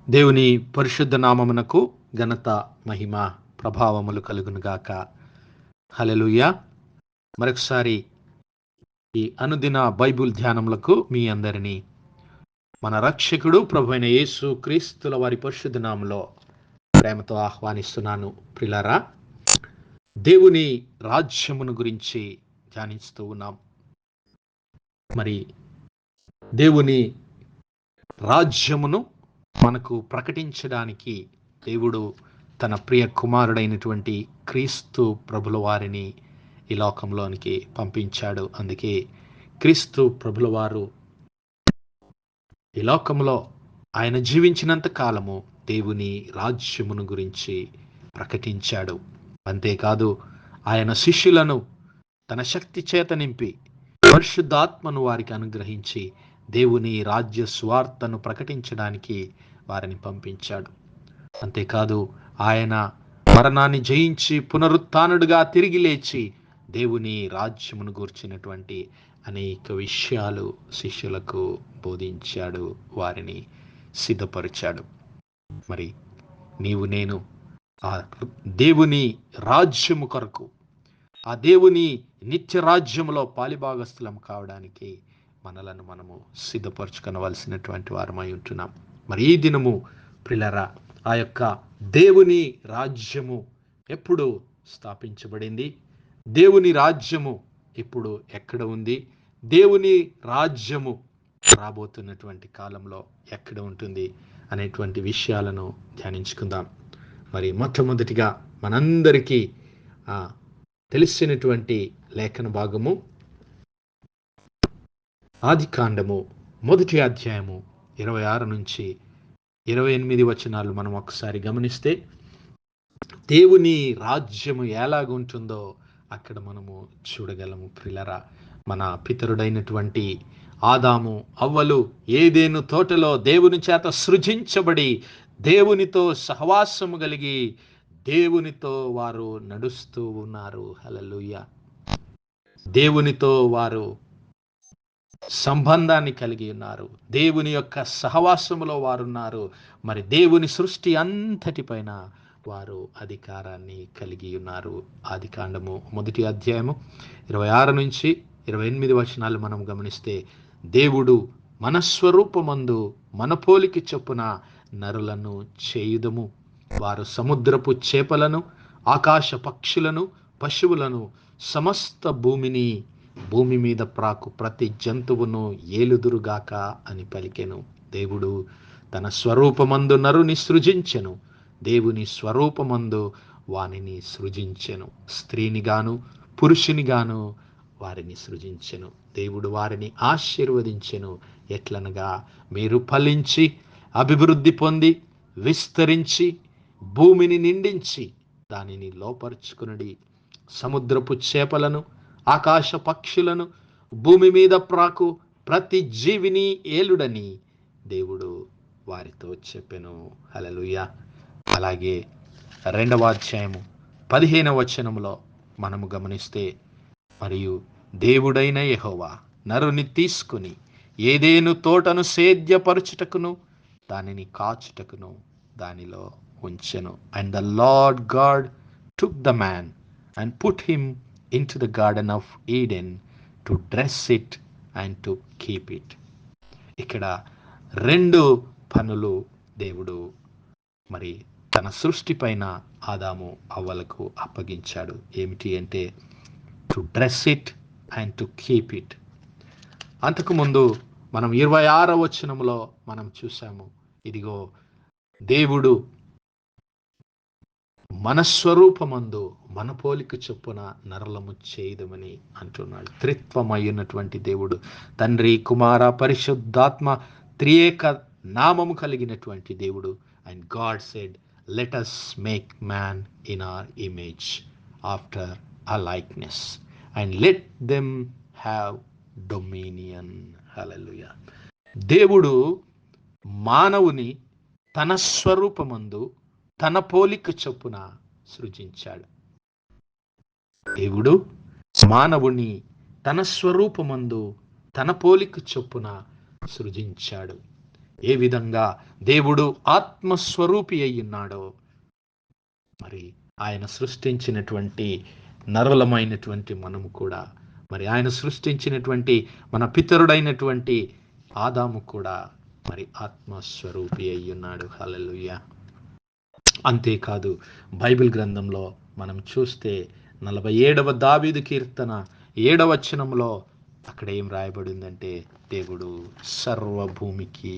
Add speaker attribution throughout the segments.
Speaker 1: దేవుని పరిశుద్ధ నామమునకు ఘనత, మహిమ, ప్రభావములు కలుగునుగాక. హల్లెలూయా. మరొకసారి ఈ అనుదిన బైబిల్ ధ్యానములకు మీ అందరినీ మన రక్షకుడు ప్రభువైన యేసు క్రీస్తుల వారి పరిశుద్ధ నామములో ప్రేమతో ఆహ్వానిస్తున్నాను. ప్రియులారా, దేవుని రాజ్యమును గురించి ధ్యానిస్తూ ఉన్నాం. మరి దేవుని రాజ్యమును మనకు ప్రకటించడానికి దేవుడు తన ప్రియ కుమారుడైనటువంటి క్రీస్తు ప్రభుల వారిని ఈ లోకంలోనికి పంపించాడు. అందుకే క్రీస్తు ప్రభుల వారు ఈ లోకంలో ఆయన జీవించినంత కాలము దేవుని రాజ్యమును గురించి ప్రకటించాడు. అంతేకాదు, ఆయన శిష్యులను తన శక్తి చేత నింపి పరిశుద్ధాత్మను వారికి అనుగ్రహించి దేవుని రాజ్య సువార్తను ప్రకటించడానికి వారిని పంపించాడు. అంతేకాదు, ఆయన మరణాన్ని జయించి పునరుత్థానుడుగా తిరిగి లేచి దేవుని రాజ్యమును గూర్చినటువంటి అనేక విషయాలు శిష్యులకు బోధించాడు, వారిని సిద్ధపరిచాడు. మరి నీవు నేను ఆ దేవుని రాజ్యము కొరకు, ఆ దేవుని నిత్య రాజ్యములో పాలిభాగస్థులం కావడానికి మనలను మనము సిద్ధపరచుకొనవలసినటువంటి వారమై ఉంటున్నాం. మరి ఈ దినము ప్రియులారా, ఆ యొక్క దేవుని రాజ్యము ఎప్పుడు స్థాపించబడింది, దేవుని రాజ్యము ఇప్పుడు ఎక్కడ ఉంది, దేవుని రాజ్యము రాబోతున్నటువంటి కాలంలో ఎక్కడ ఉంటుంది అనేటువంటి విషయాలను ధ్యానించుకుందాం. మరి మొట్టమొదటిగా మనందరికీ తెలిసినటువంటి లేఖన భాగము ఆదికాండము 1వ అధ్యాయము 26 నుంచి 28 వచనాలు మనం ఒకసారి గమనిస్తే దేవుని రాజ్యము ఎలాగుంటుందో అక్కడ మనము చూడగలము. ప్రియులారా, మన పితరుడైనటువంటి ఆదాము అవ్వలు ఏదెను తోటలో దేవుని చేత సృజించబడి దేవునితో సహవాసము కలిగి దేవునితో వారు నడుస్తూ ఉన్నారు. హల్లెలూయా. దేవునితో వారు సంబంధాన్ని కలిగి ఉన్నారు. దేవుని యొక్క సహవాసములో వారున్నారు. మరి దేవుని సృష్టి అంతటిపైన వారు అధికారాన్ని కలిగి ఉన్నారు. ఆదికాండము 1వ అధ్యాయము 26 నుంచి 28 వచనాలు మనం గమనిస్తే, దేవుడు మన స్వరూపమందు మన పోలిక చొప్పున నరులను చేయుదము, వారు సముద్రపు చేపలను, ఆకాశ పక్షులను, పశువులను, సమస్త భూమి మీద ప్రాకు ప్రతి జంతువును ఏలుదురుగాక అని పలికెను. దేవుడు తన స్వరూపమందు నరుని సృజించెను, దేవుని స్వరూపమందు వానిని సృజించెను, స్త్రీనిగాను పురుషునిగాను వారిని సృజించెను. దేవుడు వారిని ఆశీర్వదించెను. ఎట్లనగా, మీరు ఫలించి అభివృద్ధి పొంది విస్తరించి భూమిని నిండించి దానిని లోపరుచుకునుడి, సముద్రపు చేపలను, ఆకాశ పక్షులను, భూమి మీద ప్రాకు ప్రతి జీవిని ఏలుడని దేవుడు వారితో చెప్పెను. హల్లెలూయా. అలాగే 2వ అధ్యాయము 15వ వచనములో మనము గమనిస్తే, మరియు దేవుడైన యెహోవా నరుని తీసుకుని ఏదెను తోటను సేద్యపరచుటకును దానిని కాచుటకును దానిలో ఉంచెను. And the Lord God took the man and put him into the garden of Eden to dress it and to keep it. ఇక్కడ 2 పనులు దేవుడు మరి తన సృష్టి పైన ఆదాము అవ్వలకు అప్పగించాడు. ఏమిటి అంటే, to dress it and to keep it. అంతకుముందు మనం 26వ వచనంలో మనం చూసాము, ఇదిగో దేవుడు మన స్వరూపమందు మన పోలిక చొప్పున నరులము చేయుదమని అంటున్నాడు. త్రిత్వమైనటువంటి దేవుడు, తండ్రి, కుమార, పరిశుద్ధాత్మ త్రియేక నామము కలిగినటువంటి దేవుడు. And God said, let us make man in our image after our likeness and let them have dominion. హల్లెలూయా. దేవుడు మానవుని తన స్వరూపమందు తన పోలిక చొప్పున సృజించాడు. దేవుడు మానవుని తన స్వరూపమందు తన పోలిక చొప్పున సృజించాడు. ఏ విధంగా దేవుడు ఆత్మస్వరూపి అయ్యున్నాడో, మరి ఆయన సృష్టించినటువంటి నరులమైనటువంటి మనము కూడా, మరి ఆయన సృష్టించినటువంటి మన పితరుడైనటువంటి ఆదాము కూడా మరి ఆత్మస్వరూపి అయ్యున్నాడు. హల్లెలూయా. అంతేకాదు, బైబిల్ గ్రంథంలో మనం చూస్తే 47వ దావీదు కీర్తన 7వ వచనంలో అక్కడ ఏం రాయబడిందంటే, దేవుడు సర్వభూమికి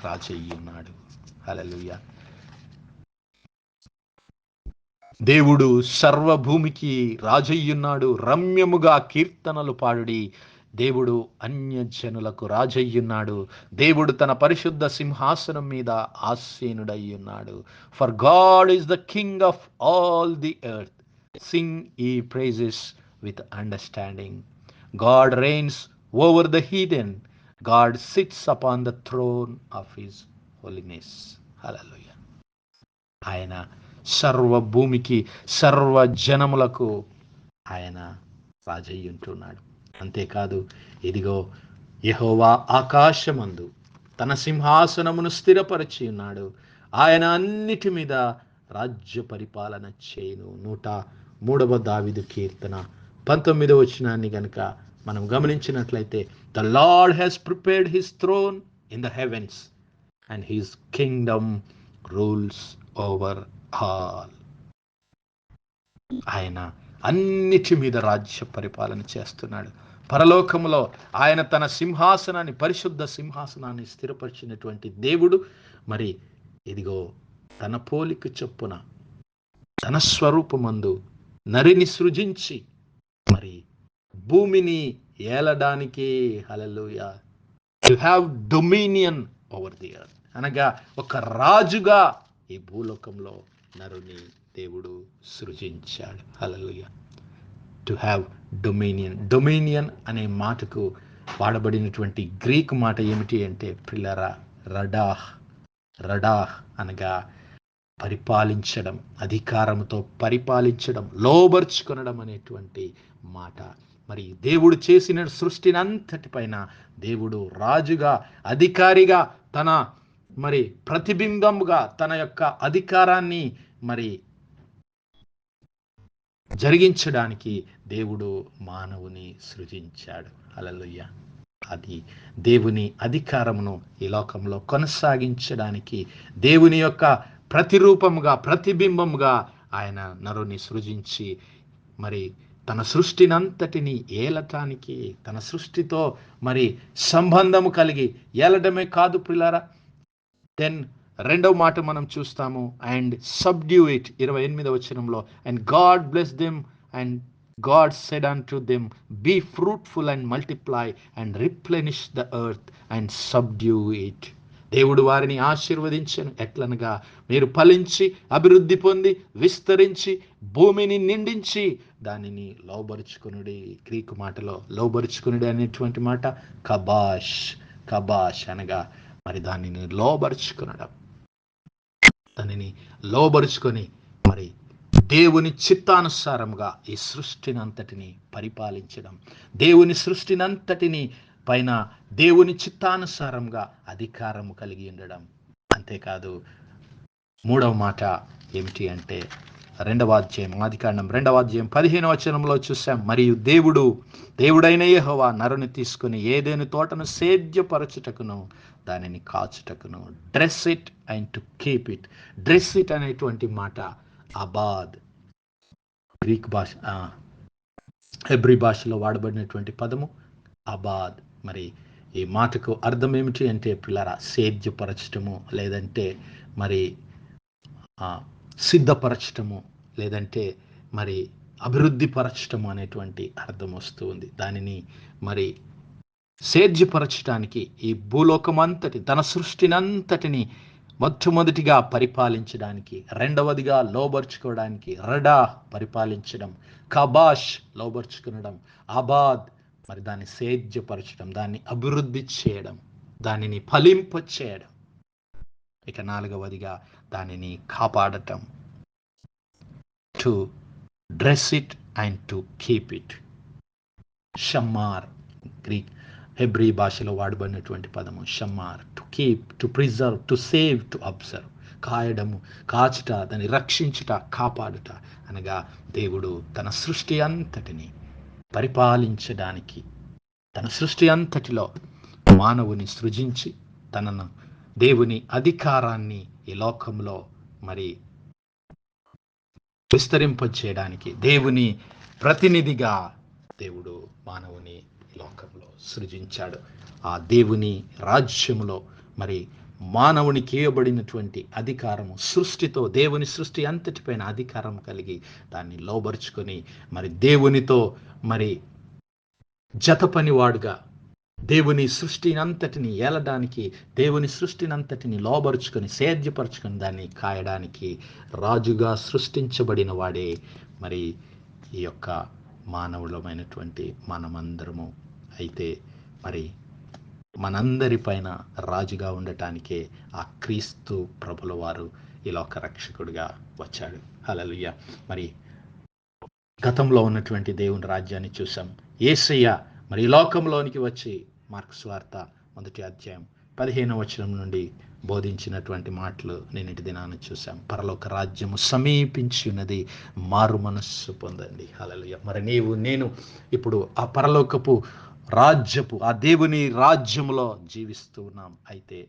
Speaker 1: రాజయ్యున్నాడు. హల్లెలూయా. దేవుడు సర్వభూమికి రాజయ్యున్నాడు. రమ్యముగా కీర్తనలు పాడుడి, దేవుడు అన్యజనులకు రాజయ్యున్నాడు. దేవుడు తన పరిశుద్ధ సింహాసనం మీద ఆసీనుడయ్యున్నాడు. For God is the king of all the earth, sing ye praises with understanding. God reigns over the heathen, God sits upon the throne of his holiness. Hallelujah. ఆయన సర్వభూమికి, సర్వ జనములకు ఆయన రాజయ్యుంటున్నాడు. అంతేకాదు, ఇదిగో యెహోవా ఆకాశమందు తన సింహాసనమును స్థిరపరిచి ఉన్నాడు. ఆయన అన్నిటి మీద రాజ్య పరిపాలన చేయును. 103వ దావీదు కీర్తన 19వ వచనాన్ని గనుక మనం గమనించినట్లయితే, the Lord has prepared his throne in the heavens and his kingdom rules over all. ఆయన అన్నిటి మీద రాజ్య పరిపాలన చేస్తున్నాడు. పరలోకములో ఆయన తన సింహాసనాన్ని, పరిశుద్ధ సింహాసనాన్ని స్థిరపరిచినటువంటి దేవుడు, మరి ఇదిగో తన పోలిక చొప్పున తన స్వరూపమందు నరిని సృజించి మరి భూమిని ఏలడానికి, hallelujah, to have dominion over the earth, అనగా ఒక రాజుగా ఈ భూలోకంలో నరుని దేవుడు సృజించాడు. Hallelujah. To have dominion. Dominion అనే మాటకు వాడబడినటువంటి గ్రీక్ మాట ఏమిటి అంటే, పిల్లరా, రడాహ్. రడాహ్ అనగా పరిపాలించడం, అధికారంతో పరిపాలించడం, లోబర్చుకొనడం అనేటువంటి మాట. మరి దేవుడు చేసిన సృష్టిని అంతటిపైన దేవుడు రాజుగా, అధికారిగా, తన మరి ప్రతిబింబముగా తన యొక్క అధికారాన్ని మరి జరిగించడానికి దేవుడు మానవుని సృజించాడు. హల్లెలూయా. అది దేవుని అధికారమును ఈ లోకంలో కొనసాగించడానికి, దేవుని యొక్క ప్రతిరూపముగా, ప్రతిబింబముగా ఆయన నరుని సృజించి మరి తన సృష్టినంతటిని ఏలటానికి, తన సృష్టితో మరి సంబంధము కలిగి ఏలడమే కాదు ప్రియులారా. దెన్ రెండవ మాట మనం చూస్తాము, అండ్ సబ్డ్యూ ఇట్ 28వ వచనంలో, and God bless them and God said unto them, be fruitful and multiply and replenish the earth and subdue it. దేవుడు వారిని ఆశీర్వదించెను. ఎట్లనగా, మీరు ఫలించి అభివృద్ధి పొంది విస్తరించి భూమిని నిండించి దానిని లోబరుచుకునుడి. గ్రీకు మాటలో లోబరుచుకునుడి అనేటువంటి మాట కబాష్. కబాష్ అనగా మరి దానిని లోబరుచుకునడం, దానిని లోబరుచుకొని మరి దేవుని చిత్తానుసారముగా ఈ సృష్టిని అంతటిని పరిపాలించడం, దేవుని సృష్టినంతటిని పైన దేవుని చిత్తానుసారంగా అధికారము కలిగి ఉండడం. అంతేకాదు, మూడవ మాట ఏమిటి అంటే, 2వ అధ్యాయం, ఆదికాండం 2వ అధ్యాయం 15వ వచనంలో చూసాం, మరియు దేవుడైన యెహోవా నరుని తీసుకుని ఏదెను తోటను సేద్యపరచుటకును దానిని కాచుటకును, dress it and to keep it. Dress it అనేటువంటి మాట అబాద్, గ్రీక్ భాష, హెబ్రీ భాషలో వాడబడినటువంటి పదము అబాద్. మరి ఈ మాటకు అర్థం ఏమిటి అంటే, పిల్లరా, సేద్యపరచటము, లేదంటే మరి సిద్ధపరచటము, లేదంటే మరి అభివృద్ధి పరచటము అనేటువంటి అర్థం వస్తూ ఉంది. దానిని మరి సేద్యపరచటానికి, ఈ భూలోకం అంతటి, తన సృష్టినంతటిని మొట్టమొదటిగా పరిపాలించడానికి, రెండవదిగా లోబర్చుకోవడానికి, రడా పరిపాలించడం, కబాష్ లోబర్చుకునడం, అబాద్ మరి దాన్ని సేద్యపరచడం, దాన్ని అభివృద్ధి చేయడం, దానిని ఫలింప చేయడం, ఇక 4వదిగా దానిని కాపాడటం, to dress it and to keep it. షమ్మార్, గ్రీక్ హెబ్రీ భాషలో వాడబడినటువంటి పదము షమ్మార్, to keep, to preserve, to save, to observe. కాయడము, కాచుట, దాన్ని రక్షించుట, కాపాడుట అనగా దేవుడు తన సృష్టి అంతటిని పరిపాలించడానికి, తన సృష్టి అంతటిలో మానవుని సృజించి తనను దేవుని అధికారాన్ని ఈ లోకంలో మరి విస్తరింపచేయడానికి దేవుని ప్రతినిధిగా దేవుడు మానవుని లోకంలో సృజించాడు. ఆ దేవుని రాజ్యములో మరి మానవునికి ఇవ్వబడినటువంటి అధికారము, సృష్టితో, దేవుని సృష్టి అంతటిపైన అధికారం కలిగి దాన్ని లోబరుచుకొని మరి దేవునితో మరి జతపనివాడుగా దేవుని సృష్టిని అంతటిని ఏలడానికి, దేవుని సృష్టిని అంతటిని లోబరుచుకొని సేద్యపరచుకొని దాన్ని కాయడానికి రాజుగా సృష్టించబడిన వాడే మరి ఈ యొక్క మానవులమైనటువంటి మనమందరము. అయితే మరి మనందరిపైన రాజుగా ఉండటానికే ఆ క్రీస్తు ప్రభుల వారు ఈ లోక రక్షకుడిగా వచ్చాడు. హల్లెలూయా. మరి గతంలో ఉన్నటువంటి దేవుని రాజ్యాన్ని చూసాం. యేసయ్య మరి ఈ లోకంలోనికి వచ్చి మార్కు సువార్త 1వ అధ్యాయం 15వ వచనం నుండి బోధించినటువంటి మాటలు నిన్నటి దినాన్ని చూసాం. పరలోక రాజ్యము సమీపించి ఉన్నది, మారు మనస్సు పొందండి. హల్లెలూయా. మరి నీవు నేను ఇప్పుడు ఆ పరలోకపు రాజ్యపు, ఆ దేవుని రాజ్యములో జీవిస్తూ ఉన్నాం. అయితే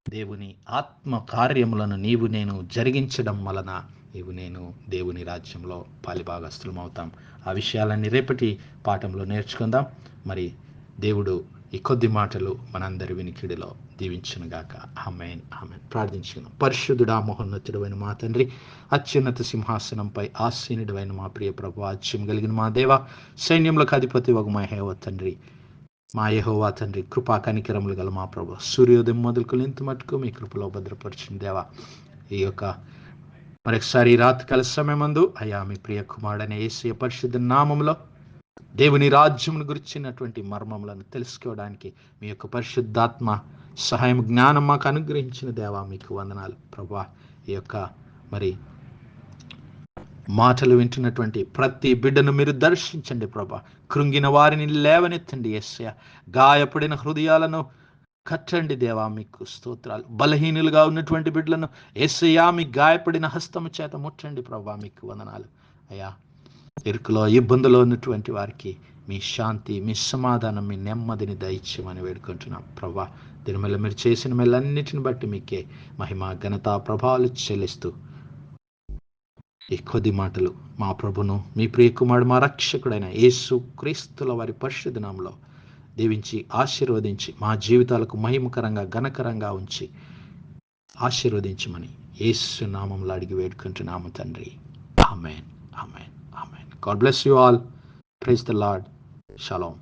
Speaker 1: దేవుని ఆత్మ కార్యములను నీవు నేను జరిగించడం వలన నీవు నేను దేవుని రాజ్యంలో పాలిభాగస్తులం అవుతాం. ఆ విషయాలన్నీ రేపటి పాఠంలో నేర్చుకుందాం. మరి దేవుడు ఈ కొద్ది మాటలు మనందరి వినికిడిలో దీవించునుగాక. ఆమేన్, ఆమేన్. ప్రార్థించుకుందాం. పరిశుద్ధుడా, మహోన్నతుడైన మా తండ్రి, అత్యున్నత సింహాసనంపై ఆసీనుడైన మా ప్రియ ప్రభు, ఆశ్చర్యం కలిగిన మా దేవ, సైన్యములకు అధిపతి వగు మా యెహోవా తండ్రి, మా యెహోవా తండ్రి, కృపా కనికరములు గల మా ప్రభు, సూర్యోదయం మొదలుకొని ఇంత మటుకు మీ కృపలో భద్రపరిచిన దేవా, ఈ యొక్క మరొకసారి రాత్రికాల సమయమందు అయ్యా మీ ప్రియ కుమారుడైన యేసయ్య పరిశుద్ధ నామములో దేవుని రాజ్యమును గురించినటువంటి మర్మములను తెలుసుకోవడానికి మీ యొక్క పరిశుద్ధాత్మ సహాయం, జ్ఞానం మాకు అనుగ్రహించిన దేవా మీకు వందనాలు ప్రభా. ఈ యొక్క మరి మాటలు వింటున్నటువంటి ప్రతి బిడ్డను మీరు దర్శించండి ప్రభా. కృంగిన వారిని లేవనెత్తండి యేసయ్య. గాయపడిన హృదయాలను కట్టండి దేవా, మీకు స్తోత్రాలు. బలహీనులుగా ఉన్నటువంటి బిడ్డలను యేసయ్య మీ గాయపడిన హస్తము చేత ముట్టండి ప్రభా, మీకు వందనాలు అయ్యా. ఇరుకులో, ఇబ్బందులో ఉన్నటువంటి వారికి మీ శాంతి, మీ సమాధానం, మీ నెమ్మదిని దయచేయమని వేడుకుంటున్నాం ప్రభా. దీని వల్ల మీరు చేసిన మేలన్నిటిని బట్టి మీకే మహిమ, ఘనత, ప్రభావాలు చెల్లిస్తూ ఈ కొద్ది మాటలు మా ప్రభును, మీ ప్రియ కుమారుడు, మా రక్షకుడైన యేసు క్రీస్తుల వారి పరిశుద్ధ నామములో దీవించి ఆశీర్వదించి మా జీవితాలకు మహిమకరంగా, ఘనకరంగా ఉంచి ఆశీర్వదించమని యేసు నామములో అడిగి వేడుకుంటున్నాము తండ్రి. ఆమేన్, ఆమేన్, ఆమేన్. God bless you all. Praise the Lord. Shalom.